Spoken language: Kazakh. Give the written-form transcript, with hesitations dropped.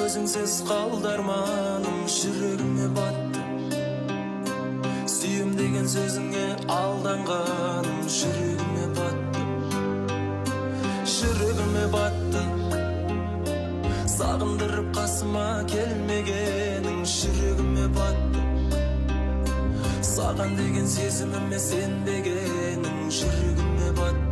Өзіңсіз қалды арманым, жүрегіме батты. Сүйем деген сөзіңе алданғаным, жүрегіме батты. Жүрегіме батты. Сағындырып қасыма келмегенің, жүрегіме батты. Саған деген сезіміме сенбегенің, жүрегіме батты.